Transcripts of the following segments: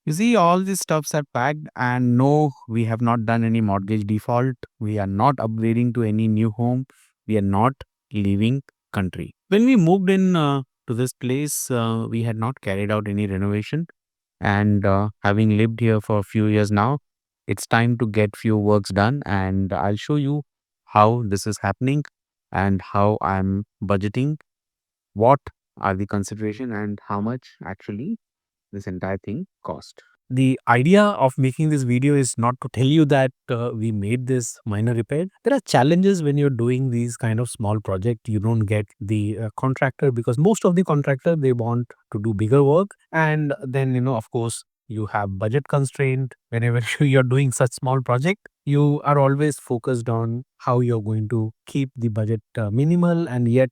You see, all these stuffs are packed, and no, we have not done any mortgage default. We are not upgrading to any new home. We are not leaving country. When we moved in to this place, we had not carried out any renovation, and having lived here for a few years now, it's time to get few works done, and I'll show you how this is happening and how I'm budgeting, what are the consideration, and how much actually this entire thing cost. The idea of making this video is not to tell you that we made this minor repair. There are challenges when you're doing these kind of small project. You don't get the contractor, because most of the contractor, they want to do bigger work, and then of course you have budget constraint. Whenever you're doing such small project, you are always focused on how you're going to keep the budget minimal, and yet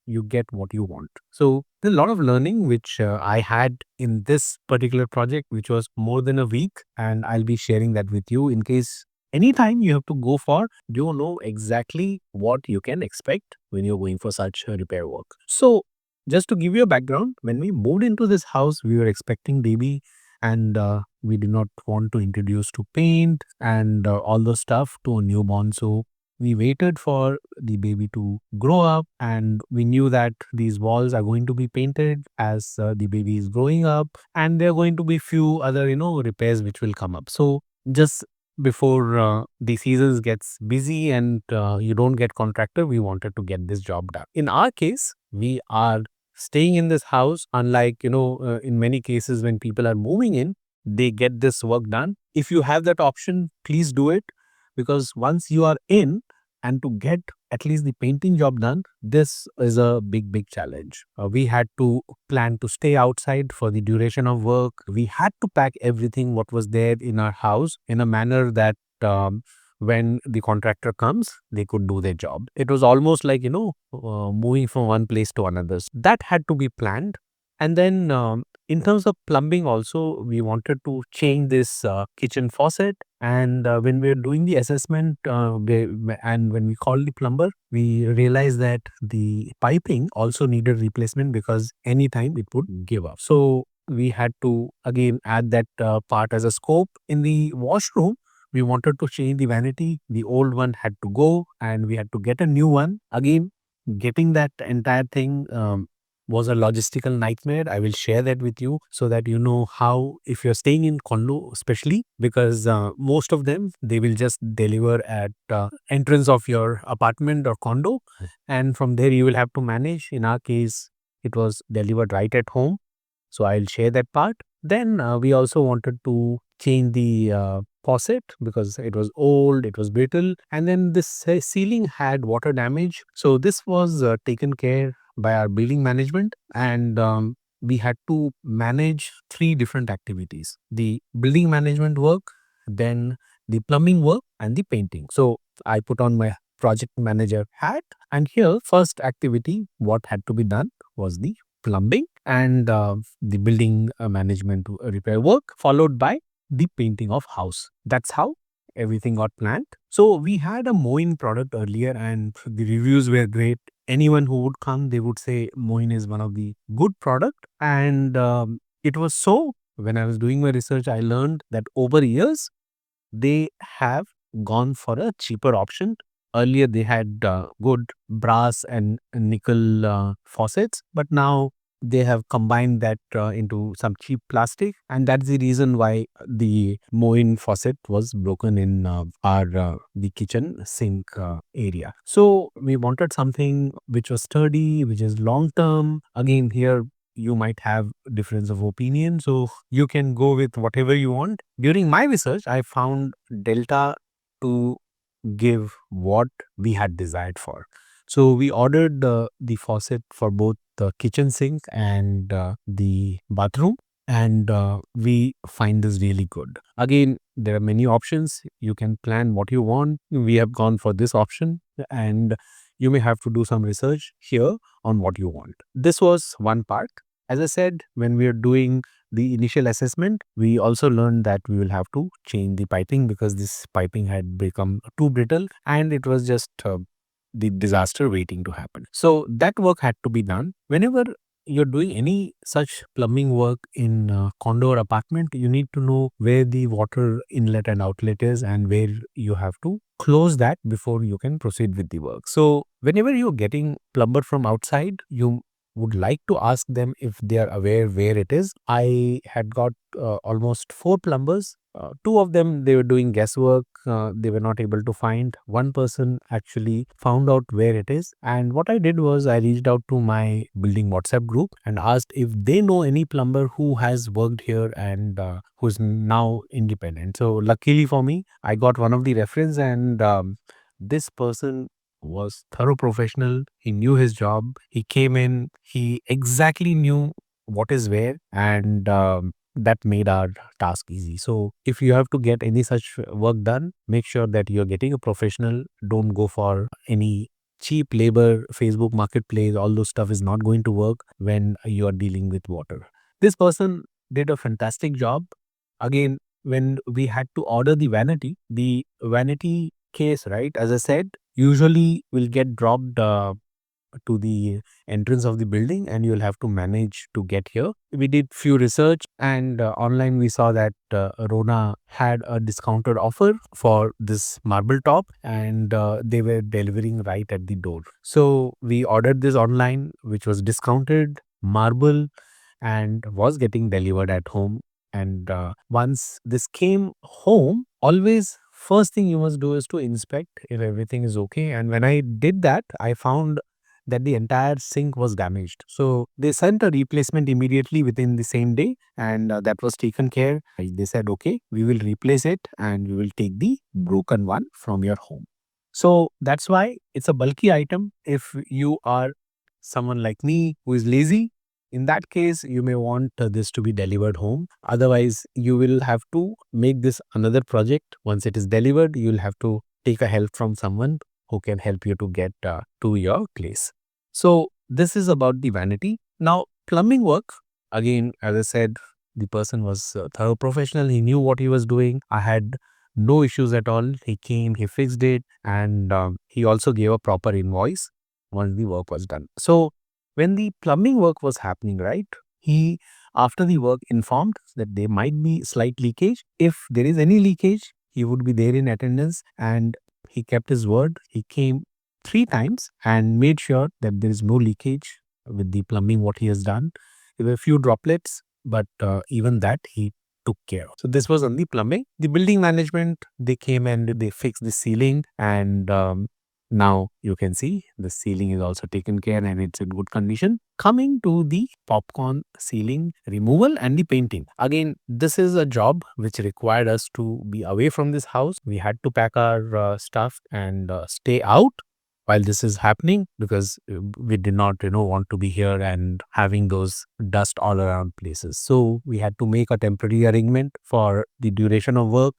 you get what you want. So there's a lot of learning which I had in this particular project, which was more than a week, and I'll be sharing that with you in case anytime you have to go for, you know exactly what you can expect when you're going for such repair work. So just to give you a background, when we moved into this house, we were expecting baby, and we did not want to introduce to paint and all the stuff to a newborn. So we waited for the baby to grow up, and we knew that these walls are going to be painted as the baby is growing up, and there are going to be few other repairs which will come up. So just before the seasons gets busy and you don't get contractor, we wanted to get this job done. In our case, we are staying in this house, unlike in many cases when people are moving in, they get this work done. If you have that option, please do it, because once you are in, and to get at least the painting job done, this is a big challenge. We had to plan to stay outside for the duration of work. We had to pack everything what was there in our house in a manner that when the contractor comes, they could do their job. It was almost like moving from one place to another. That had to be planned. And then in terms of plumbing also, we wanted to change this kitchen faucet. And when we were doing the assessment and when we called the plumber, we realized that the piping also needed replacement because anytime it would give up. So we had to again add that part as a scope. In the washroom, we wanted to change the vanity. The old one had to go, and we had to get a new one. Again, getting that entire thing was a logistical nightmare. I will share that with you so that you know how, if you're staying in condo, especially because most of them, they will just deliver at entrance of your apartment or condo, and from there you will have to manage. In our case, it was delivered right at home. So I'll share that part. Then we also wanted to change the faucet because it was old, it was brittle, and then this ceiling had water damage. So this was taken care by our building management, and we had to manage three different activities: the building management work, then the plumbing work, and the painting. So I put on my project manager hat, and here first activity what had to be done was the plumbing and the building management repair work, followed by the painting of house. That's how everything got planned. So we had a Moin product earlier, and the reviews were great. Anyone who would come, they would say Moin is one of the good product, and it was so. When I was doing my research, I learned that over years they have gone for a cheaper option. Earlier, they had good brass and nickel faucets, but now they have combined that into some cheap plastic, and that's the reason why the Moin faucet was broken in our the kitchen sink area. So we wanted something which was sturdy, which is long term. Again, here you might have difference of opinion, so you can go with whatever you want. During my research, I found Delta to give what we had desired for. So we ordered the faucet for both the kitchen sink and the bathroom, and we find this really good. Again, there are many options. You can plan what you want. We have gone for this option, and you may have to do some research here on what you want. This was one part. As I said, when we are doing the initial assessment, we also learned that we will have to change the piping because this piping had become too brittle, and it was just the disaster waiting to happen. So that work had to be done. Whenever you're doing any such plumbing work in condo or apartment, you need to know where the water inlet and outlet is and where you have to close that before you can proceed with the work. So whenever you're getting plumber from outside, you would like to ask them if they are aware where it is. I had got almost four plumbers. Two of them, they were doing guesswork. They were not able to find. One person actually found out where it is. And what I did was I reached out to my building WhatsApp group and asked if they know any plumber who has worked here and who's now independent. So luckily for me, I got one of the reference, and this person was thorough professional. He knew his job. He came in. He exactly knew what is where, and that made our task easy. So if you have to get any such work done, make sure that you're getting a professional. Don't go for any cheap labor. Facebook Marketplace, all those stuff is not going to work when you are dealing with water. This person did a fantastic job. Again, when we had to order the vanity case, right, as I said, usually will get dropped to the entrance of the building, and you'll have to manage to get here. We did few research, and online we saw that Rona had a discounted offer for this marble top, and they were delivering right at the door. So we ordered this online, which was discounted marble and was getting delivered at home. And once this came home, always first thing you must do is to inspect if everything is okay. And when I did that, I found that the entire sink was damaged. So they sent a replacement immediately within the same day, and that was taken care. They said, okay, we will replace it and we will take the broken one from your home. So that's why it's a bulky item. If you are someone like me who is lazy, in that case, you may want this to be delivered home. Otherwise, you will have to make this another project. Once it is delivered, you'll have to take a help from someone who can help you to get to your place. So this is about the vanity. Now, plumbing work, again, as I said, the person was a thorough professional. He knew what he was doing. I had no issues at all. He came, he fixed it, and he also gave a proper invoice once the work was done. So when the plumbing work was happening, right, he, after the work, informed that there might be slight leakage. If there is any leakage, he would be there in attendance, and he kept his word. He came three times and made sure that there is no leakage with the plumbing what he has done. There were a few droplets, but even that he took care of. So this was on the plumbing. The building management, they came and they fixed the ceiling, and now you can see the ceiling is also taken care and it's in good condition. Coming to the popcorn ceiling removal and the painting. Again, this is a job which required us to be away from this house. We had to pack our stuff and stay out while this is happening, because we did not want to be here and having those dust all around places. So we had to make a temporary arrangement for the duration of work.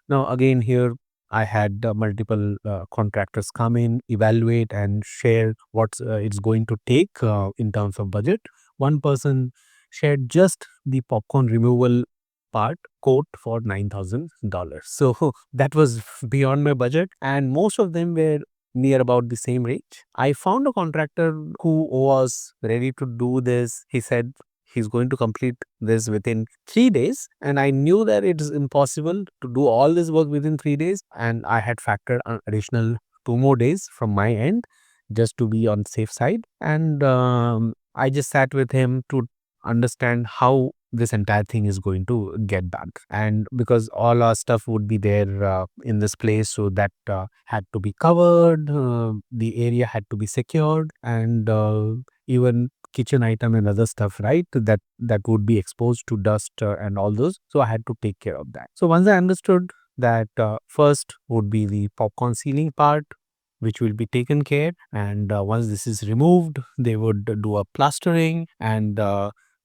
Now again, here I had multiple contractors come in, evaluate and share what it's going to take in terms of budget. One person shared just the popcorn removal part quote for $9,000. So that was beyond my budget, and most of them were near about the same range. I found a contractor who was ready to do this. He said he's going to complete this within 3 days. And I knew that it is impossible to do all this work within 3 days. And I had factored an additional 2 more days from my end just to be on safe side. And I just sat with him to understand how this entire thing is going to get done. And because all our stuff would be there in this place, so that had to be covered, the area had to be secured, and even kitchen item and other stuff, right, that would be exposed to dust and all those. So I had to take care of that. So once I understood that first would be the popcorn ceiling part, which will be taken care, and once this is removed, they would do a plastering, and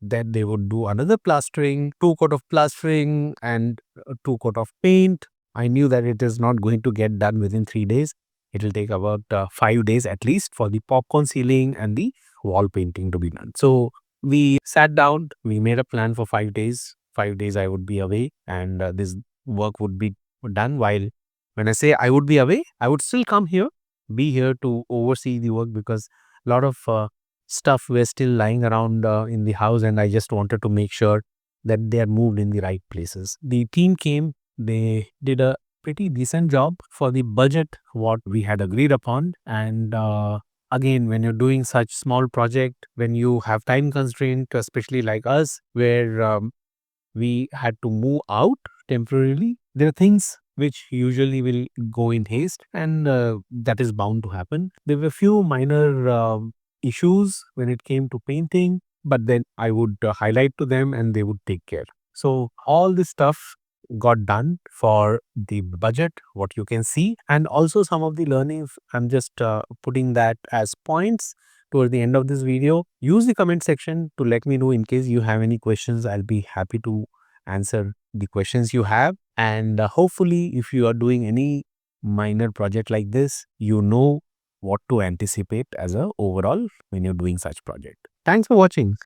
then they would do another plastering, 2 coat of plastering and 2 coat of paint. I knew that it is not going to get done within 3 days. It will take about 5 days at least for the popcorn ceiling and the wall painting to be done. So we sat down, we made a plan for 5 days. 5 days I would be away, and this work would be done. While when I say I would be away, I would still come here, be here to oversee the work, because a lot of stuff were still lying around in the house, and I just wanted to make sure that they are moved in the right places. The team came, they did a pretty decent job for the budget what we had agreed upon. And again, when you're doing such small project, when you have time constraint, especially like us, where we had to move out temporarily, there are things which usually will go in haste, and that is bound to happen. There were few minor issues when it came to painting, but then I would highlight to them and they would take care. So all this stuff got done for the budget, what you can see, and also some of the learnings. I'm just putting that as points toward the end of this video. Use the comment section to let me know in case you have any questions. I'll be happy to answer the questions you have. And hopefully, if you are doing any minor project like this, you know what to anticipate as a overall when you're doing such project. Thanks for watching.